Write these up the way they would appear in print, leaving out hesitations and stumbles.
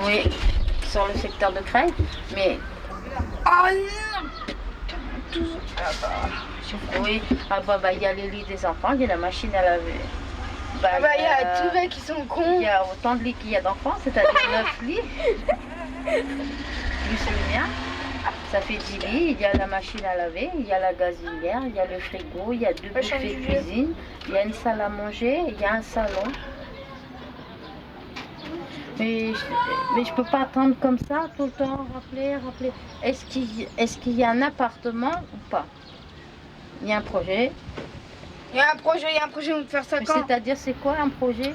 Oui, sur le secteur de Creil, mais... Oh non. Oui, il y a les lits des enfants, il y a la machine à laver. Il y a tous les qui sont cons. Il y a autant de lits qu'il y a d'enfants, c'est-à-dire 9 lits. Plus le mien. Ça fait 10 lits, il y a la machine à laver, il y a la gazinière, il y a le frigo, il y a 2 buffets de cuisine, il y a une salle à manger, il y a un salon. Mais je peux pas attendre comme ça tout le temps, rappeler. Est-ce qu'il y a un appartement ou pas? Il y a un projet. Il y a un projet, on peut faire ça quand? C'est-à-dire, c'est quoi un projet?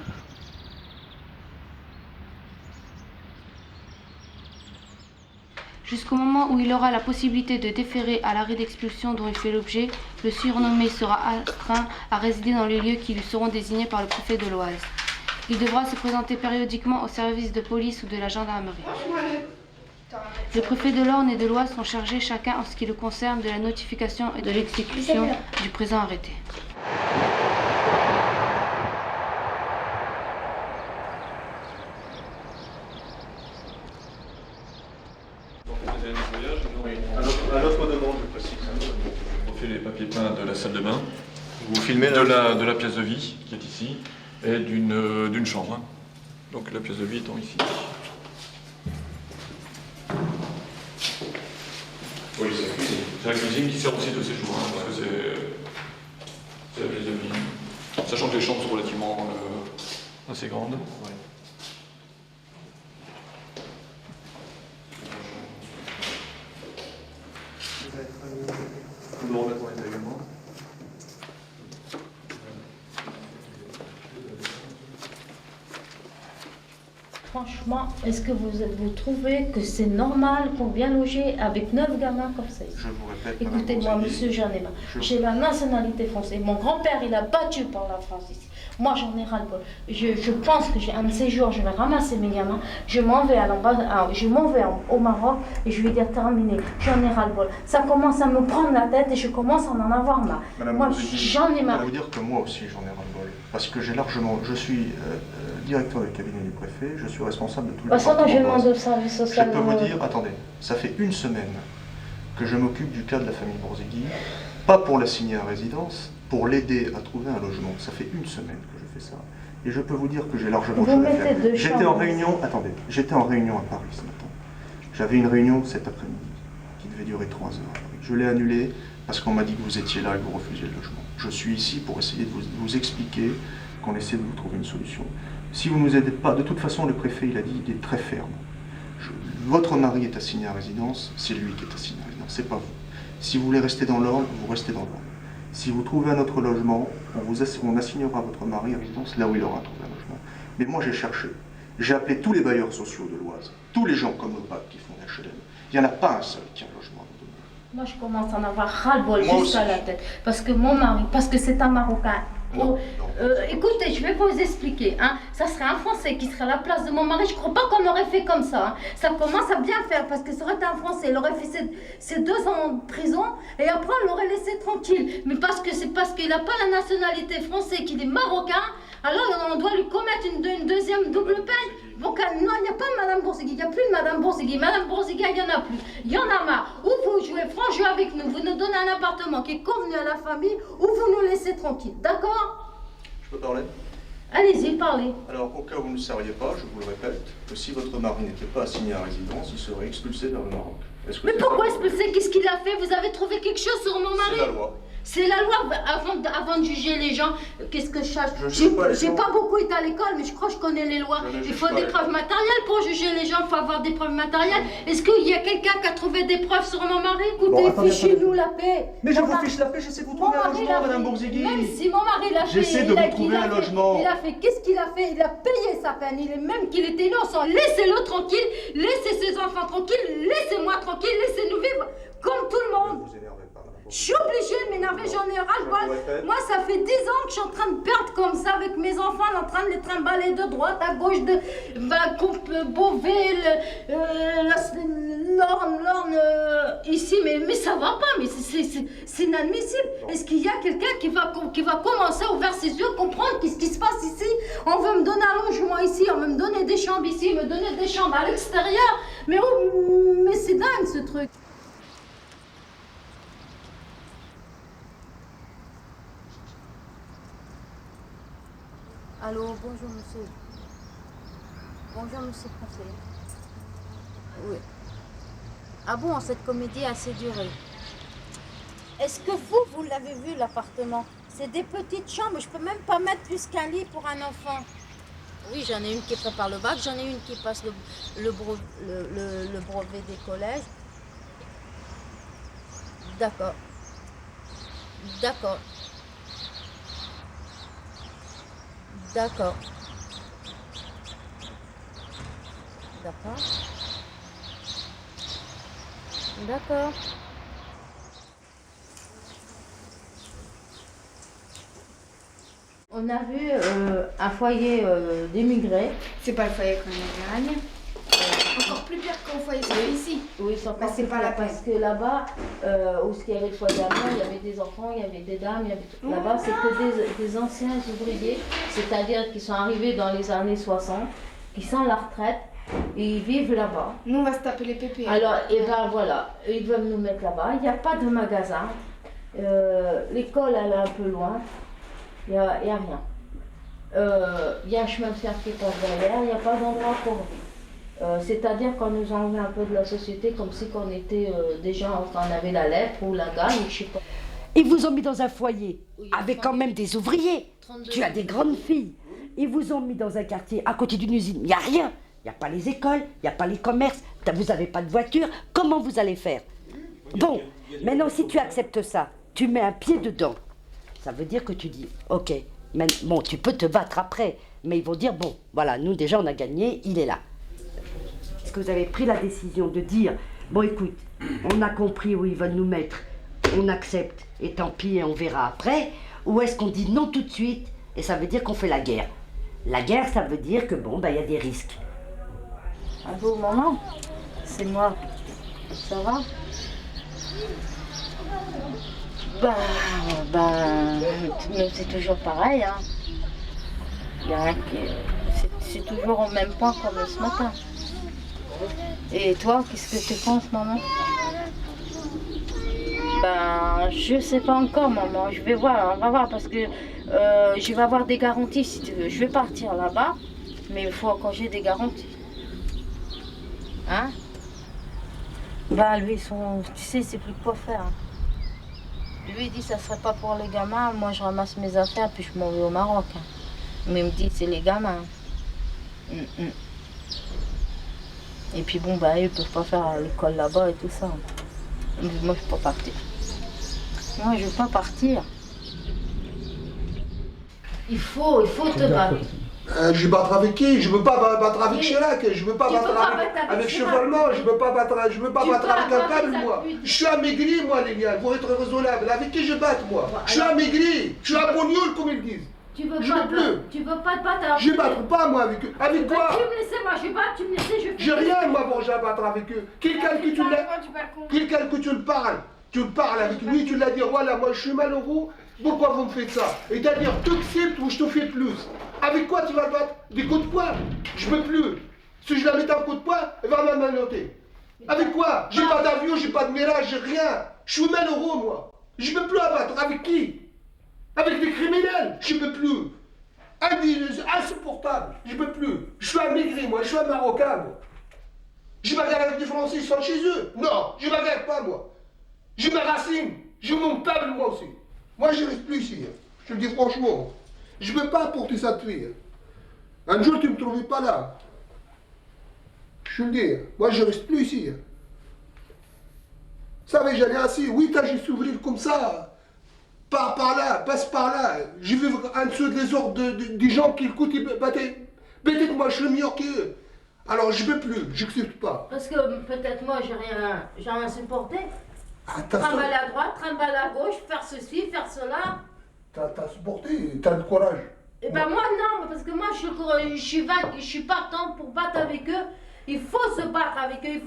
Jusqu'au moment où il aura la possibilité de déférer à l'arrêt d'expulsion dont il fait l'objet, le surnommé sera astreint à résider dans les lieux qui lui seront désignés par le préfet de l'Oise. Il devra se présenter périodiquement au service de police ou de la gendarmerie. Le préfet de l'Orne et de l'Oise sont chargés chacun en ce qui le concerne de la notification et de l'exécution du présent arrêté. À notre demande, je précise. On fait les papiers peints de la salle de bain, Vous filmez de la pièce de vie qui est ici, et d'une chambre. Donc la pièce de vie étant ici. Oui, c'est la cuisine. C'est la cuisine qui sert aussi de séjour, parce que c'est la pièce de vie. Sachant que les chambres sont relativement assez grandes. Ouais. Vous nous remettons également. Franchement, est-ce que vous trouvez que c'est normal pour bien loger avec 9 gamins comme ça? Je vous répète. Écoutez-moi, monsieur Janema, j'ai la nationalité française. Mon grand-père, il a battu pour la France ici. Moi, j'en ai ras-le-bol. Je pense que j'ai un de ces jours, je vais ramasser mes gamins, je m'en vais au Maroc et je vais dire terminé, j'en ai ras-le-bol. Ça commence à me prendre la tête et je commence à en avoir marre. Moi, j'en ai marre. Je vais vous dire que moi aussi, j'en ai ras-le-bol. Parce que je suis directeur du cabinet du préfet, je suis responsable de tout le département. Je demande au service social. Je peux vous dire, attendez, ça fait une semaine que je m'occupe du cas de la famille Bourzegui, pas pour l'assigner à résidence, pour l'aider à trouver un logement. Ça fait une semaine que je fais ça. Et je peux vous dire que j'ai largement chose à faire. J'étais en réunion, attendez, j'étais en réunion à Paris ce matin. J'avais une réunion cet après-midi qui devait durer 3 heures à Paris. Je l'ai annulée parce qu'on m'a dit que vous étiez là et que vous refusiez le logement. Je suis ici pour essayer de vous expliquer qu'on essaie de vous trouver une solution. Si vous ne nous aidez pas, de toute façon, le préfet, il a dit, il est très ferme. Votre mari est assigné à résidence, c'est lui qui est assigné à résidence, c'est pas vous. Si vous voulez rester dans l'ordre, vous restez dans l'ordre. Si vous trouvez un autre logement, on assignera votre mari à résidence là où il aura trouvé un logement. Mais moi, j'ai cherché. J'ai appelé tous les bailleurs sociaux de l'Oise, tous les gens comme OPAC qui font HLM. Il n'y en a pas un seul qui a un logement à vous donner. Moi, je commence à en avoir ras-le-bol jusqu'à la tête. Parce que mon mari, parce que c'est un Marocain. Écoutez, je vais vous expliquer. Ça serait un Français qui serait à la place de mon mari. Je ne crois pas qu'on aurait fait comme ça. Ça commence à bien faire parce que ça aurait été un Français. Il aurait fait ses 2 ans de prison et après on l'aurait laissé tranquille. Mais c'est parce qu'il n'a pas la nationalité française, qu'il est marocain. Alors on doit lui commettre une deuxième double peine. Donc non, il n'y a pas Madame Bourzegui, il n'y a plus de Madame Bourzegui. Madame Bourzegui, il n'y en a plus. Il y en a marre. Ou vous jouez franc jeu avec nous, vous nous donnez un appartement qui est convenu à la famille, ou vous nous laissez tranquille. D'accord? Je peux parler? Allez-y, parlez. Alors, au cas où vous ne sauriez pas, je vous le répète, que si votre mari n'était pas assigné à résidence, il serait expulsé vers le Maroc. Mais pourquoi expulsé? Qu'est-ce qu'il a fait? Vous avez trouvé quelque chose sur mon mari? C'est la loi. C'est la loi. Avant de juger les gens, qu'est-ce que je cherche? J'ai pas beaucoup été à l'école, mais je crois que je connais les lois. Il faut des preuves matérielles pour juger les gens, il faut avoir des preuves matérielles. Est-ce qu'il y a quelqu'un qui a trouvé des preuves sur mon mari? Écoutez, fichez-nous la paix. Mais je vous fiche la paix, j'essaie de vous trouver un logement, Madame Bourzegui. Même si mon mari l'a fait, j'essaie de vous trouver un logement. Il a fait, qu'est-ce qu'il a fait? Il a payé sa peine, même qu'il était innocent. Laissez-le tranquille, laissez ses enfants tranquilles, laissez-moi tranquille, laissez-nous vivre comme tout le monde. Je suis obligée de m'énerver, j'en ai ras-le-bol. Moi, ça fait 10 ans que je suis en train de perdre comme ça avec mes enfants, en train de les trimballer de droite à gauche, de Beauvais, l'orne ici, mais ça va pas, mais c'est inadmissible. Est-ce qu'il y a quelqu'un qui va commencer à ouvrir ses yeux, comprendre qu'est-ce qui se passe ici? On veut me donner un logement ici, on veut me donner des chambres ici, me donner des chambres à l'extérieur. Mais c'est dingue ce truc. Allô, bonjour monsieur. Bonjour monsieur le conseiller. Oui. Ah bon, cette comédie a assez duré. Est-ce que vous l'avez vu l'appartement? C'est des petites chambres, je peux même pas mettre plus qu'un lit pour un enfant. Oui, j'en ai une qui prépare le bac, j'en ai une qui passe le brevet des collèges. D'accord. D'accord. D'accord. D'accord. D'accord. On a vu un foyer d'émigrés. C'est pas le foyer qu'on a gagné. Encore plus pire qu'au foyer ici. Oui, c'est encore Bah, c'est plus pas la pire, parce que là-bas, où il y avait le foyer allemand, il y avait des enfants, il y avait des dames, il y avait tout. Là-bas, c'est que des anciens ouvriers, c'est-à-dire qui sont arrivés dans les années 60, qui sont à la retraite et ils vivent là-bas. Nous, on va se taper les pépés. Alors, et ben voilà, ils veulent nous mettre là-bas. Il n'y a pas de magasin. L'école, elle est un peu loin. Il n'y a rien. Il y a un chemin de fer qui passe derrière. Il n'y a pas d'endroit pour vivre. C'est-à-dire qu'on nous a enlevé un peu de la société, comme si on était déjà, enfin, on avait la lèpre ou la gagne, je sais pas. Ils vous ont mis dans un foyer, Oui, avec quand même des ouvriers. 32. Tu as des grandes filles. Ils vous ont mis dans un quartier à côté d'une usine. Il n'y a rien. Il n'y a pas les écoles, il n'y a pas les commerces. Vous n'avez pas de voiture. Comment vous allez faire? Bon, maintenant si tu acceptes ça, tu mets un pied dedans. Ça veut dire que tu dis, ok, mais, bon, tu peux te battre après. Mais ils vont dire, bon, voilà, nous déjà on a gagné, il est là. Est-ce que vous avez pris la décision de dire, bon écoute, on a compris où ils veulent nous mettre, on accepte, et tant pis, et on verra après, ou est-ce qu'on dit non tout de suite, et ça veut dire qu'on fait la guerre? La guerre, ça veut dire que bon, ben il y a des risques. Allô, maman? C'est moi. Ça va? C'est toujours pareil, hein. Il y a rien c'est toujours au même point comme ce matin. Et toi, qu'est-ce que tu penses, maman? Je sais pas encore, maman. Je vais voir, on va voir, parce que je vais avoir des garanties, si tu veux. Je vais partir là-bas, mais il faut encore j'ai des garanties. Hein? Lui, tu sais, c'est plus quoi faire. Hein. Lui, il dit, ça serait pas pour les gamins. Moi, je ramasse mes affaires, puis je m'en vais au Maroc. Hein. Mais il me dit, c'est les gamins. Et puis bon, eux, ils peuvent pas faire l'école là-bas et tout ça. Mais moi, je peux pas partir. Moi, je veux pas partir. Il faut te battre. Je vais battre avec qui? Je veux pas battre avec Chirac, je veux pas battre avec Chevallement, je veux pas battre avec un câble, moi. Je suis amaigri, moi, les gars, pour être raisonnable. Avec qui je batte, moi? Je suis amaigri, je suis un bognol, comme ils disent. Tu veux Je pas veux plus. Tu veux pas te battre alors. Je batte pas, moi, avec eux. Avec quoi? Tu me laisses, moi, je bats, tu me laisses, je fais. J'ai rien, moi, pour à battre avec eux. Quelqu'un que tu le parles. Tu le parles avec lui, tu l'as dit, voilà, moi, je suis malheureux. Pourquoi vous me faites ça? Et c'est-à-dire, tu acceptes ou je te fais plus. Avec quoi tu vas le battre? Des coups de poing? Je peux plus. Si je la mets un coup de poing, elle va m'amanoter. Avec quoi? J'ai pas d'avion, j'ai pas de mirage, j'ai rien. Je suis malheureux, moi. Je peux plus abattre. Avec qui? Avec des criminels? Je peux plus. Insupportable. Je peux plus. Je suis un maigri, moi. Je suis un Marocain, moi. Je bagarre avec des Français, ils sont chez eux. Non, je bagarre pas, moi. J'ai ma racine. J'ai mon peuple, moi aussi. Moi, je reste plus ici. Je te le dis franchement. Je ne veux pas porter ça de fille. Un jour, tu ne me trouvais pas là. Je te le dis. Moi, je ne reste plus ici. Vous savez, j'allais assis. Oui, t'as juste s'ouvrir comme ça. Par là, passe par là. Je vais en dessous des ordres des gens qui écoutent. Peut-être moi, je suis mieux qu'eux. Alors, je ne veux plus. Je n'accepte pas. Parce que peut-être moi, j'ai rien supporté. Attention. Trimballer à droite, trimballer à gauche, faire ceci, faire cela. T'as supporté, t'as le courage. Et ben moi non, parce que moi je suis partante pour battre avec eux. Il faut se battre avec eux,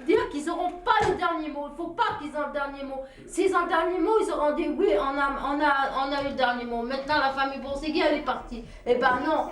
dire qu'ils n'auront pas le dernier mot. Il ne faut pas qu'ils aient le dernier mot. S'ils ont le dernier mot, ils auront dit oui, on a eu le dernier mot. Maintenant, la famille Bourzegui, elle est partie. Eh ben non.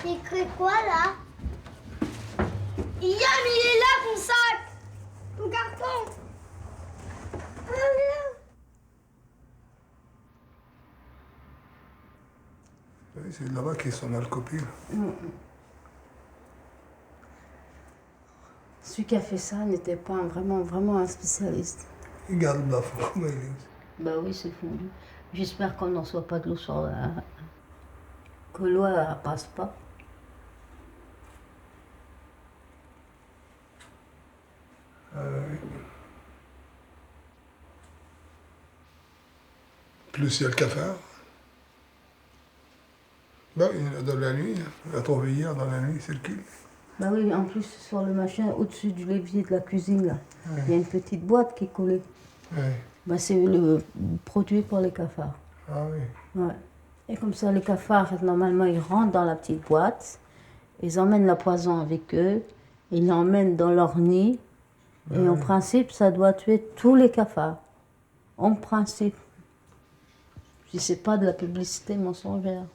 Il écrit quoi là? Yann, il est là, ton sac! Ton carton! Ah, viens. Oui, c'est là-bas qu'ils sont mal copiés. Celui qui a fait ça n'était pas vraiment un spécialiste. Il garde la forme. Bah oui, c'est fondu. J'espère qu'on n'en soit pas de l'eau sur la... que l'eau ne passe pas. Oui. Plus il y a le cafard. Ben, il y en a dans la nuit. On l'a trouvé hier dans la nuit, c'est le kill. Bah oui, en plus, sur le machin, au-dessus du l'évier de la cuisine, là, il y a une petite boîte qui est collée. Oui. Bah, c'est le produit pour les cafards. Ah oui. Ouais. Et comme ça, les cafards, normalement, ils rentrent dans la petite boîte, ils emmènent la poison avec eux, ils l'emmènent dans leur nid, et en principe, ça doit tuer tous les cafards. En principe. Si c'est pas de la publicité mensongère.